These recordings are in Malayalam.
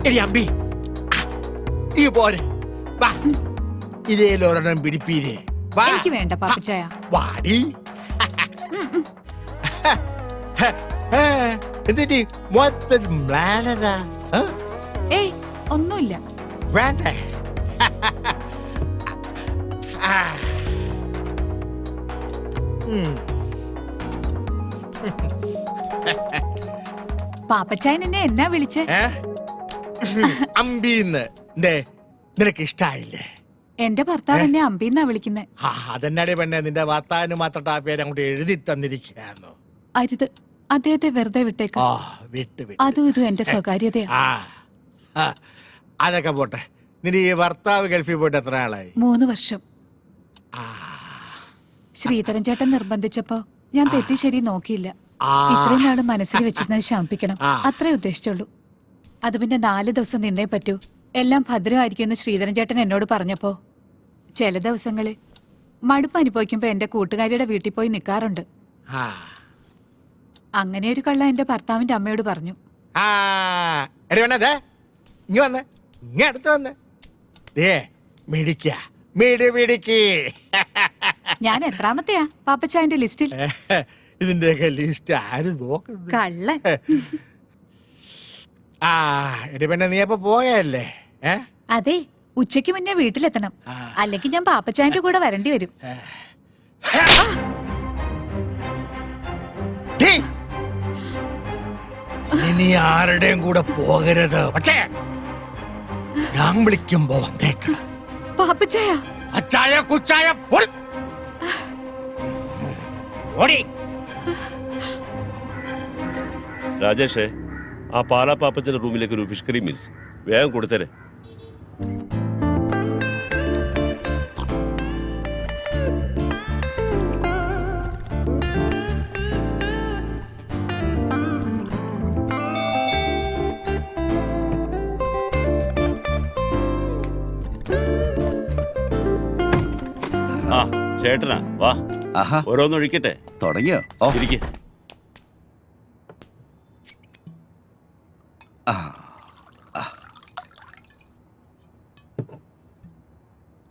എടി അമ്പി ഈ പോരെ വാ ഇതേലൊരെണ്ണം പിടിപ്പീരേ വാ എനിക്ക് വേണ്ട പാപ്പച്ചായ. വാടി എന്നിട്ട് മൊത്തം മ്ലാനതാ ഏയ് ഒന്നുമില്ല. വേണ്ടേ പാപ്പച്ചായൻ എന്നെ എന്നാ വിളിച്ചേ? അമ്പീന്ന് നിനക്ക് ഇഷ്ടായില്ലേ? എന്റെ ഭർത്താവ് എന്നെ അമ്പീന്നാ വിളിക്കുന്നേ. അതെന്നാടി പെണ്ണെ, നിന്റെ ഭർത്താവിന് മാത്രം ആ പേര് അങ്ങോട്ട് എഴുതി തന്നിരിക്കുകയായിരുന്നു. അരുത്, അദ്ദേഹത്തെ വെറുതെ വിട്ടേക്ക. അതും ഇതും എന്റെ സ്വകാര്യതയാ. അതൊക്കെ പോട്ടെ. നിന്റെ ഈ ഭർത്താവ് ഗൾഫിൽ പോയിട്ട് എത്ര ആളായി? 3 വർഷം. ശ്രീധരൻ ചേട്ടൻ നിർബന്ധിച്ചപ്പോ ഞാൻ തെറ്റി ശരി നോക്കിയില്ല. ഇത്രയും നാള് മനസ്സിൽ വെച്ചിരുന്നത് ശമിപ്പിക്കണം, അത്രേ ഉദ്ദേശിച്ചുള്ളൂ. അത് പിന്നെ 4 ദിവസം നിന്നേ പറ്റൂ, എല്ലാം ഭദ്രമായിരിക്കുമെന്ന് ശ്രീധരൻ ചേട്ടൻ എന്നോട് പറഞ്ഞപ്പോ ചില ദിവസങ്ങളിൽ മടുപ്പ് അനുഭവിക്കുമ്പോ എന്റെ കൂട്ടുകാരിയുടെ വീട്ടിൽ പോയി നിൽക്കാറുണ്ട്. അങ്ങനെ ഒരു കള്ള എന്റെ ഭർത്താവിന്റെ അമ്മയോട് പറഞ്ഞു. ഞാൻ എത്രാമത്തെയാ പാപ്പച്ചായന്റെ ലിസ്റ്റിൽ? ഇതിന്റെയൊക്കെ ലിസ്റ്റ് ആര് നോക്കുന്നത്? കള്ളൻ. പെണ്ണെ നീ അപ്പൊ പോയല്ലേ? അതെ, ഉച്ചയ്ക്ക് മുന്നേ വീട്ടിലെത്തണം, അല്ലെങ്കിൽ ഞാൻ പാപ്പച്ചായന്റെ കൂടെ വരേണ്ടി വരും. ഇനി ആരുടെയും കൂടെ പോകരുത്, പക്ഷേ ഞാൻ വിളിക്കുമ്പോ വന്നേക്കണം. പാപ്പച്ചായ അച്ചായ കുച്ചായ ഓടി. രാജേഷേ, ആ പാലാ പാപ്പച്ചന്റെ റൂമിലേക്ക് ഒരു ഫിഷ് കറി മീൽസ് വേഗം കൊടുത്തരെ. ആ ചേട്ടനാ, വാ ഓരോന്നൊഴിക്കട്ടെ. തുടങ്ങിയോ? ഇരിക്കെ.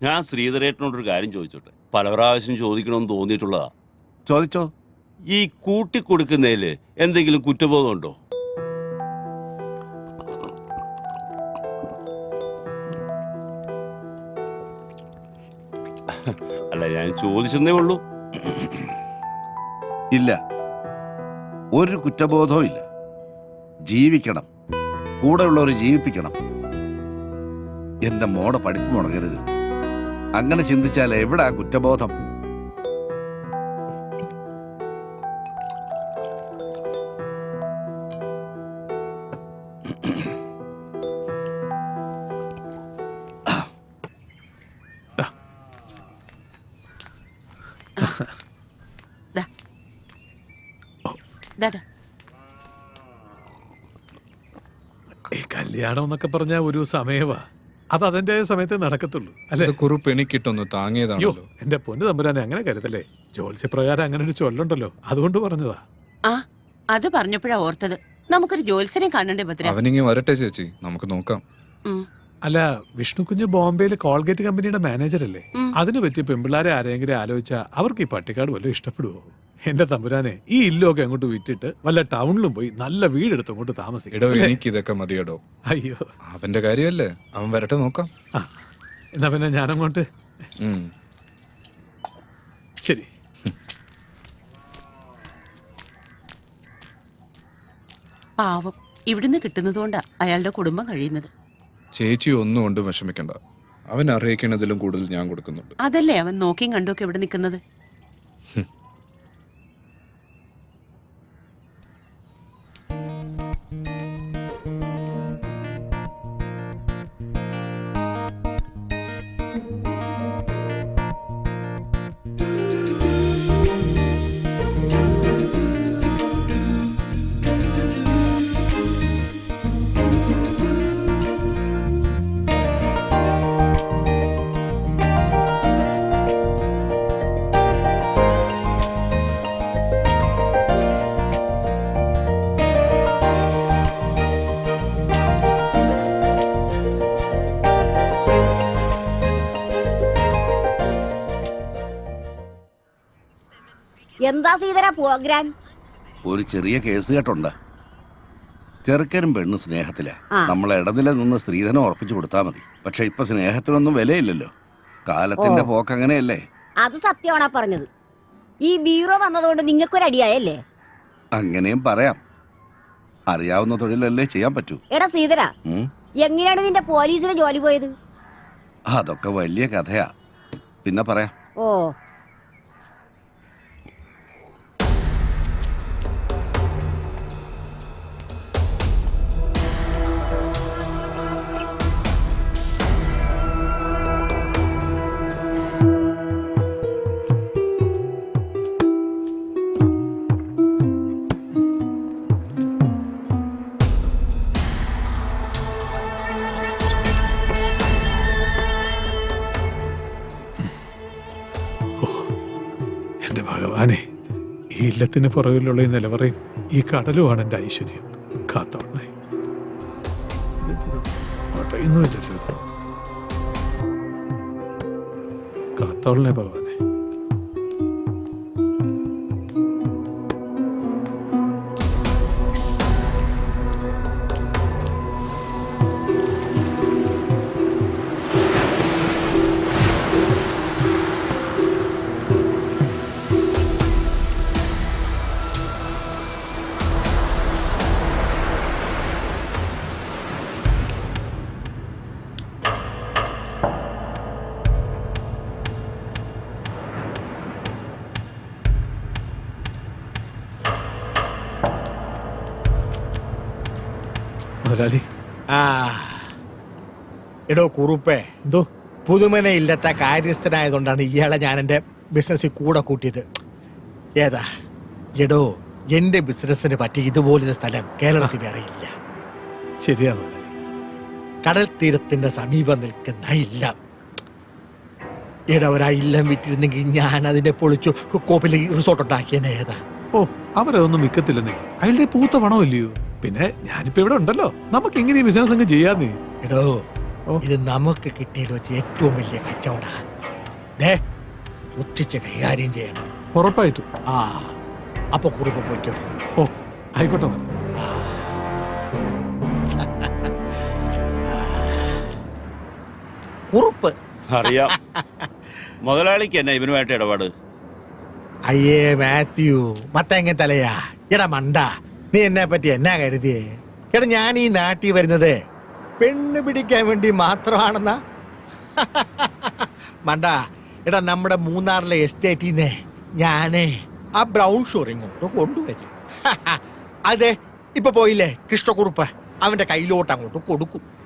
ഞാൻ ശ്രീധരേട്ടനോടൊരു കാര്യം ചോദിച്ചോട്ടെ? പല പ്രാവശ്യം ചോദിക്കണമെന്ന് തോന്നിയിട്ടുള്ളതാ. ചോദിച്ചോ. ഈ കൂട്ടിക്കൊടുക്കുന്നതില് എന്തെങ്കിലും കുറ്റബോധം ഉണ്ടോ? അല്ല, ഞാൻ ചോദിച്ചെന്നേ ഉള്ളൂ. ഇല്ല, ഒരു കുറ്റബോധവും ഇല്ല. ജീവിക്കണം, കൂടെ ഉള്ളവർ ജീവിപ്പിക്കണം. എന്റെ മോടെ പഠിപ്പ് മുടങ്ങരുത്. അങ്ങനെ ചിന്തിച്ചാൽ എവിടാ കുറ്റബോധം? കല്യാണം എന്നൊക്കെ പറഞ്ഞ ഒരു സമയവാ, അത് അതിന്റെ സമയത്ത് നടക്കത്തുള്ളൂ അല്ലെ? കുറിപ്പ് എനിക്കിട്ടൊന്ന് താങ്ങിയതാണല്ലോ. എന്റെ പൊന്നു തമ്പുരാനെ, അങ്ങനെ കരുതല്ലേ. ജ്യോത്സ്യപ്രകാരം അങ്ങനെ ഒരു ചൊല്ലുണ്ടല്ലോ, അതുകൊണ്ട് പറഞ്ഞതാ. അത് പറഞ്ഞപ്പോഴാ ഓർത്തത്, നമുക്കൊരു ജ്യോത്സ്യനെ കാണണ്ടേ ഭദ്ര? അവനിങ്ങി വരട്ടെ ചേച്ചി, നമുക്ക് നോക്കാം. അല്ല, വിഷ്ണുകുഞ്ഞ് ബോംബെയിലെ കോൾഗേറ്റ് കമ്പനിയുടെ മാനേജർ അല്ലേ? അതിന് പറ്റിയ പെമ്പിള്ളാരെ ആരെങ്കിലും ആലോചിച്ചാ അവർക്ക് ഈ പട്ടിക്കാട് വല്ലതും ഇഷ്ടപ്പെടുവോ? എന്റെ തമ്പുരാനെ, ഈ ഇല്ലൊക്കെ അങ്ങോട്ട് വിറ്റിട്ട് വല്ല ടൗണിലും പോയി നല്ല വീടെടുത്ത് അങ്ങോട്ട് താമസിക്കും. എനിക്ക് ഇതൊക്കെ മതിയടോ. അയ്യോ, അവന്റെ കാര്യമല്ലേ, അവൻ വരട്ടെ, നോക്കാം. എന്നാ പിന്നെ ഞാനങ്ങോട്ട്. ശരി. പാവം, ഇവിടുന്ന് കിട്ടുന്നതുകൊണ്ടാ അയാളുടെ കുടുംബം കഴിയുന്നത്. ചേച്ചി ഒന്നും കൊണ്ടും വിഷമിക്കണ്ട, അവൻ അറിയിക്കണതിലും കൂടുതൽ ഞാൻ കൊടുക്കുന്നുണ്ട്. അതല്ലേ അവൻ നോക്കിയും കണ്ടുമൊക്കെ ഇവിടെ നിൽക്കുന്നത്. എന്താ സീതര പ്രോഗ്രാം? ഒരു ചെറിയ കേസ് കേട്ടുണ്ട്. ചെറുക്കനും പെണ്ണും സ്നേഹത്തിലാ. ആ. നമ്മൾ ഇടനില നിന്ന് സ്ത്രീധനം ഉറപ്പിച്ചു കൊടുത്താൽ മതി. പക്ഷെ ഇപ്പൊ സ്നേഹത്തിനൊന്നും വിലയില്ലല്ലോ. കാലത്തിന്റെ പോക്ക് അങ്ങനെയല്ലേ. അത് സത്യമാണാ പറഞ്ഞത്. ഈ ബീറോ വന്നതുകൊണ്ട് നിങ്ങൾക്കൊരടിയായല്ലേ? അങ്ങനെയും പറയാം. അറിയാവുന്ന തൊഴിലല്ലേ ചെയ്യാൻ പറ്റൂ. എടാ സീതര, ഉം. എങ്ങനെയാണ് നിന്റെ പോലീസിന് ജോലി പോയത്? അതൊക്കെ വലിയ കഥയാ, പിന്നെ പറയാം. ഓ, എന്റെ ഭഗവാനെ, ഈ ഇല്ലത്തിന് പുറകിലുള്ള ഈ നിലവറയും ഈ കടലുമാണ് എന്റെ ഐശ്വര്യം. കാത്തോളണേ. ഒന്നുമില്ലല്ലോ ഇത്. കാത്തോളണേ ഭഗവാനെ. മുതലാളി, ആ എടോ കുറുപ്പേ, എന്തോ? പുതുമന ഇല്ലാത്ത കാര്യസ്ഥനായതുകൊണ്ടാണ് ഇയാളെ ഞാൻ എൻ്റെ ബിസിനസ്സിൽ കൂടെ കൂട്ടിയത്. ഏതാ എടോ, എന്റെ ബിസിനസ്സിന് പറ്റി ഇതുപോലൊരു സ്ഥലം കേരളത്തിൽ വേറെ ഇല്ല. ശരിയാ മുതലാളി. കടൽ തീരത്തിന്റെ സമീപം നിൽക്കുന്ന ഇല്ലം. ഇടവരാ ഇല്ലം വിറ്റിരുന്നെങ്കിൽ ഞാൻ അതിനെ പൊളിച്ചു കോപ്പിൽ റിസോർട്ട് ഉണ്ടാക്കിയനെ. ഏതാ? ഓ, അവരതൊന്നും വിൽക്കത്തില്ലെന്നേ. അയാളുടെ പൂത്ത പണമില്ലയോ? പിന്നെ ഞാനിപ്പോ ഇവിടെ ഉണ്ടല്ലോ, നമുക്ക് എങ്ങനെ ഈ ബിസിനസ് അങ്ങ് ചെയ്യാന്നേ. എടോ, ഓ. ഇത് നമുക്ക് കിട്ടിയതിൽ വെച്ച് ഏറ്റവും വലിയ കച്ചവടാ. ദേ, സൂക്ഷിച്ച് കൈകാര്യം ചെയ്യണം. ഉറപ്പായിട്ടും. ആ, അപ്പൊ കുറുപ്പ് പോയിക്കോ. ഓ, ആയിക്കോട്ടെ മുതലാളി. കുറുപ്പ്. അറിയാം. മുതലാളിക്ക് എന്നാ ഇവനുമായിട്ട് ഇടപാട്? അയ്യേ മാത്യു, മത്തങ്ങ തലയാ. എടാ മണ്ട, നീ എന്നെ പറ്റി എന്നാ കരുതിയേ? എടാ, ഞാൻ ഈ നാട്ടിൽ വരുന്നത് പെണ്ണ് പിടിക്കാൻ വേണ്ടി മാത്രമാണെന്നാ? മണ്ട, എടാ നമ്മുടെ മൂന്നാറിലെ എസ്റ്റേറ്റിന്നെ ഞാനേ ആ ബ്രൗൺ ഷുഗർ ഇങ്ങോട്ട് കൊണ്ടുവരും. അതെ, ഇപ്പൊ പോയില്ലേ കൃഷ്ണക്കുറുപ്പ്, അവന്റെ കയ്യിലോട്ട് അങ്ങോട്ട് കൊടുക്കും.